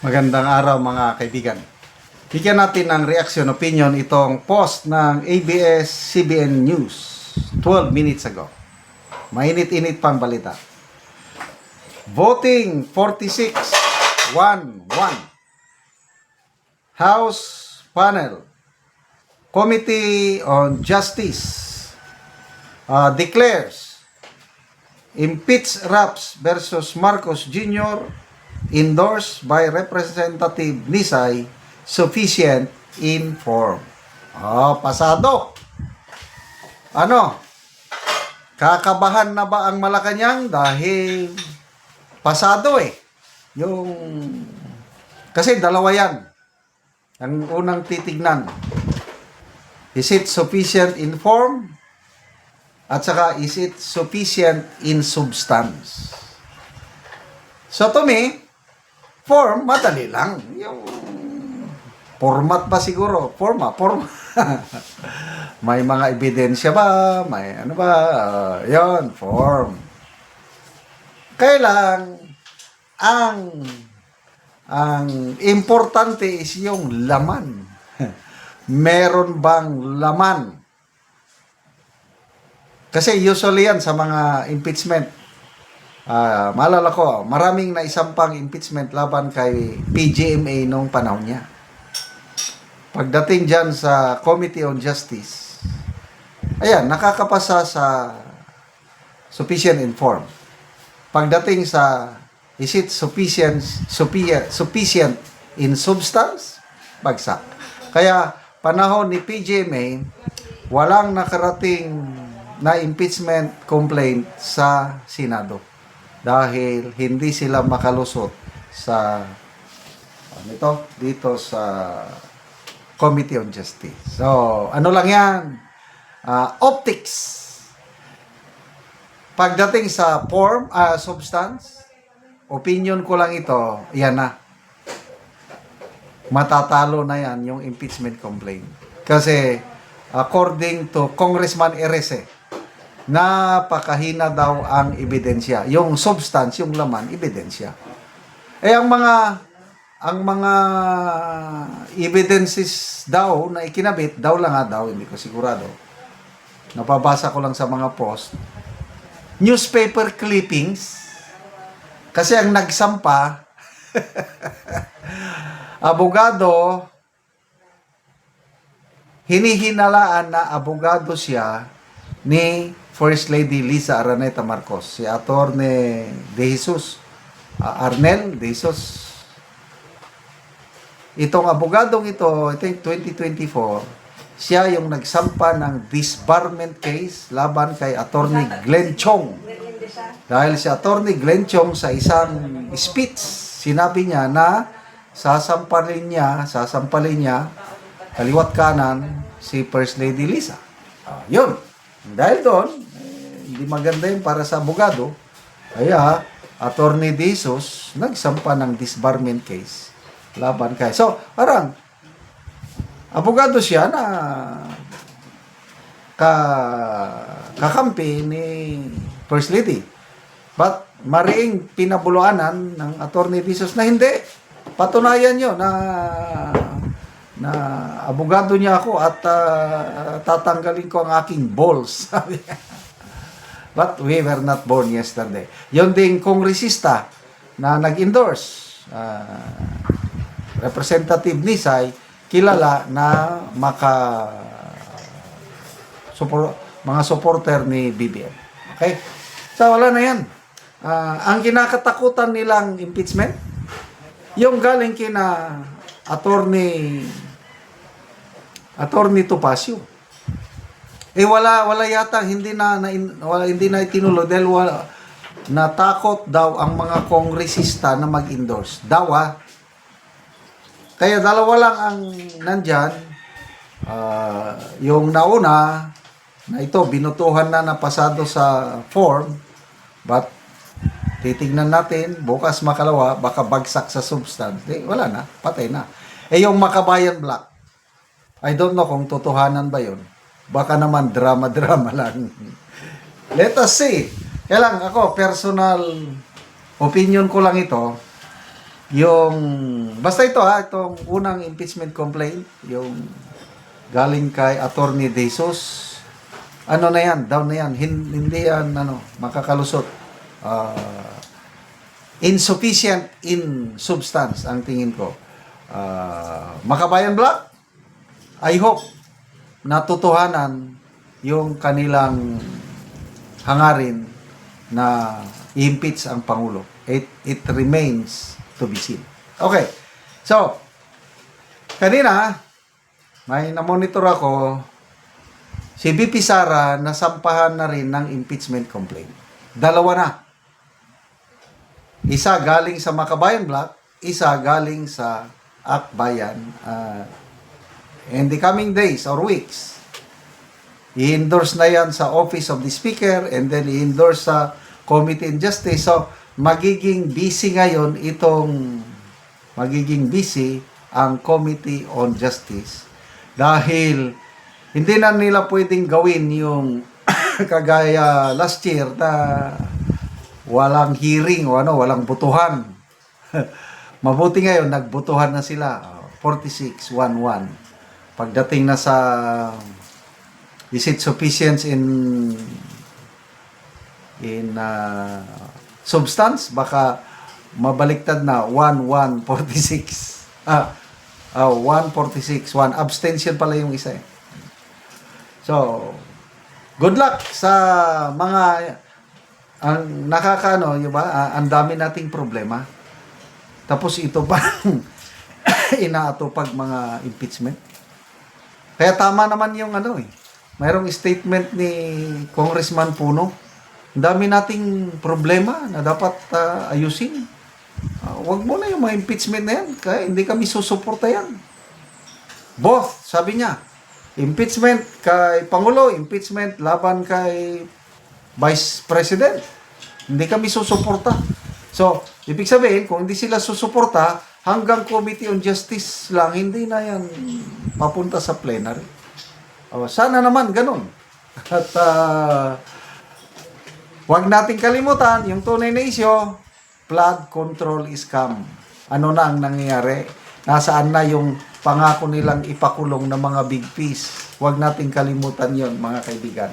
Magandang araw mga kaibigan. Bigyan natin ng reaction opinion itong post ng ABS-CBN News 12 minutes ago. Mainit-init pang balita. Voting 46-1-1. House Panel Committee on Justice declares impeach Raps versus Marcos Jr. endorsed by Representative Nisay sufficient in form. Pasado. Kakabahan na ba ang Malacanang dahil pasado kasi dalawa yan. Ang unang titignan. Is it sufficient in form? At saka is it sufficient in substance? So to me, form, madali lang. Yung format pa siguro. Forma. May mga ebidensya ba? May ano ba? Yon, form. Kailang, ang importante is yung laman. Meron bang laman? Kasi usually yan sa mga impeachment. Maalala ko, maraming naisampang impeachment laban kay PGMA nung panahon niya. Pagdating dyan sa Committee on Justice, ayan, nakakapasa sa sufficient in form. Pagdating sa is it sufficient in substance, bagsak. Kaya panahon ni PGMA, walang nakarating na impeachment complaint sa Senado. Dahil hindi sila makalusot sa dito sa Committee on Justice. So, ano lang yan? Optics. Pagdating sa form, substance, opinion ko lang ito, yan na. Matatalo na yan yung impeachment complaint. Kasi, according to Congressman Erese, napakahina daw ang ebidensya. Yung substance, yung laman, ebidensya. Ang mga evidences daw na ikinabit, daw lang hindi ko sigurado. Napabasa ko lang sa mga post. Newspaper clippings. Kasi ang nagsampa, abogado, hinihinalaan na abogado siya ni First Lady Liza Araneta Marcos, si Attorney De Jesus, Arnel De Jesus. Itong abogadong ito, I think 2024, siya yung nagsampa ng disbarment case laban kay Attorney Glenn Chong. Dahil si Attorney Glenn Chong sa isang speech, sinabi niya na sasampalin niya kaliwat kanan si First Lady Liza. Yun. Dahil doon, hindi maganda yun para sa abogado. Kaya, Attorney De Jesus nagsampa ng disbarment case laban kay. So, parang, abogado siya na kakampi ni First Lady. But, mariing pinabuluanan ng Attorney De Jesus na hindi. Patunayan nyo na abogado niya ako at tatanggalin ko ang aking balls. But we were not born yesterday. Yon ding kongresista na nag-endorse, Representative Nisay, kilala na mga supporter ni BBM. Okay? So, wala na yan. Ang kinakatakutan nilang impeachment, yung galing kina Attorney Topacio. Wala yata, hindi na itinuloy dahil natakot daw ang mga kongresista na mag-endorse. Kaya dalawa lang ang nandyan. Yung nauna, na ito, binutuhan na pasado sa form, but titignan natin, bukas makalawa, baka bagsak sa substance. Wala na, patay na. Yung Makabayan Black, I don't know kung totohanan ba yun. Baka naman drama-drama lang. Let us see. Kaya lang ako, personal opinion ko lang ito. yung basta ito itong unang impeachment complaint, yung galing kay Attorney De Jesus, ano na yan, down na yan, hindi yan makakalusot. Insufficient in substance ang tingin ko. Makabayan Black, I hope natutuhanan yung kanilang hangarin na i-impeach ang Pangulo. It remains to be seen. Okay. So, kanina, may na-monitor ako, si VP Sara nasampahan na rin ng impeachment complaint. Dalawa na. Isa galing sa Makabayan Black, isa galing sa Akbayan. In the coming days or weeks, i-endorse na yan sa Office of the Speaker and then i-endorse sa Committee on Justice. So, magiging busy ang Committee on Justice dahil hindi na nila pwedeng gawin yung kagaya last year na walang hearing o walang butuhan. Mabuti ngayon, nagbutuhan na sila. 46-1-1. Pagdating na sa is it sufficient in substance, baka mabaliktad na 1-1-46. 1-46-1. Abstention pala yung isa eh. So, good luck sa mga ang ang dami nating problema. Tapos ito pa inaatupag mga impeachment. Kaya tama naman yung mayroong statement ni Congressman Puno. Ang dami nating problema na dapat ayusin. Wag mo na yung mga impeachment na yan. Kaya hindi kami susuporta yan. Both, sabi niya. Impeachment kay Pangulo, impeachment laban kay Vice President. Hindi kami susuporta. So, ibig sabihin, kung hindi sila susuporta, hanggang Committee on Justice lang, hindi na yan papunta sa plenary. Sana naman ganun. At wag nating kalimutan, yung tunay na isyo, flood control scam. Ano na ang nangyayari? Nasaan na yung pangako nilang ipakulong ng mga big fish? Wag nating kalimutan yon, mga kaibigan.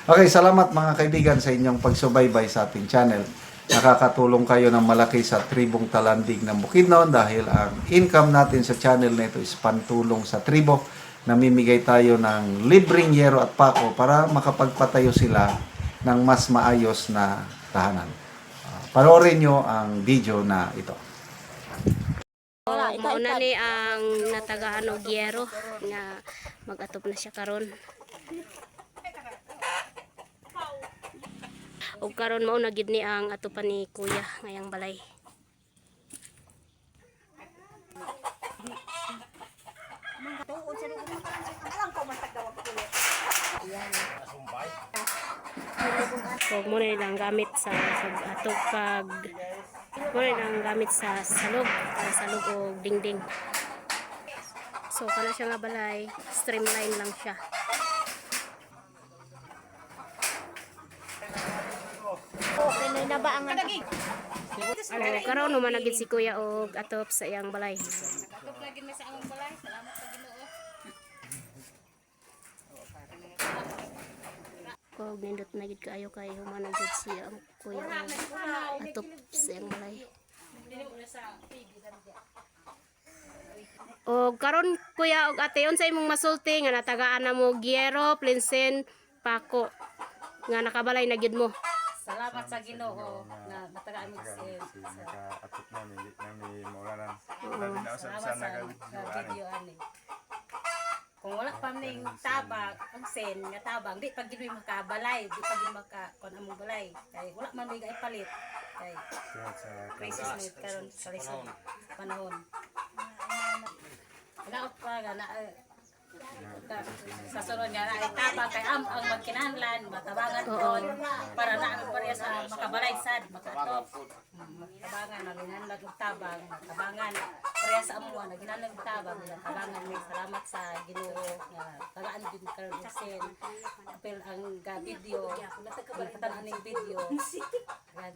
Okay, salamat mga kaibigan sa inyong pagsubaybay sa ating channel. Nakakatulong kayo ng malaki sa tribong Talandig ng Bukidnon dahil ang income natin sa channel na ito is pantulong sa tribo. Namimigay tayo ng libreng yero at pako para makapagpatayo sila ng mas maayos na tahanan. Panoorin nyo ang video na ito. Mauna ni ang natagaan og yero nga mag-atop na siya karon. Og karon mao na gid ni ang atupan ni Kuya ngayang balay. So mo na lang gamit sa atop kag mo na lang gamit sa salog para salog og dingding. So kana siya nga balay, streamline lang siya. Na ba ang Karon naman nagid si Kuya og atop sa iyang balay. atop lagi na sa among balay. Salamat sa Ginoo. Kog nindot na gid kaayo kay human gid siya ang Kuya og atop sa iyang balay. Og karon Kuya og ate unsa imong masulti nga natagaan na mo gyero, plinsen, pako nga nakabalay na gid mo. Salamat sa Ginoo nga matagaan mi sa Naka-atop na may maulanan. salamat sa video ani. Kung wala pa ning tabang, ang sen nga tabang, di pa gid mi makabalay, di pa gid maka kon among balay. Kay wala man may ipalit. Kay crisis na karon sa lisod panahon. Wala pa na sa sunod nga na itabang kay ang magkinahanglan matabangan kon para na ang pareha sa makabalay sad makatop matabangan naginahanglan og tabang matabangan pareha sa amo naginahanglan og tabang matabangan may salamat sa Ginoo nga tagaan gid karon og sen apel ang video nakatan ning video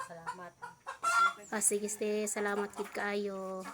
salamat. Sige, salamat gid kaayo.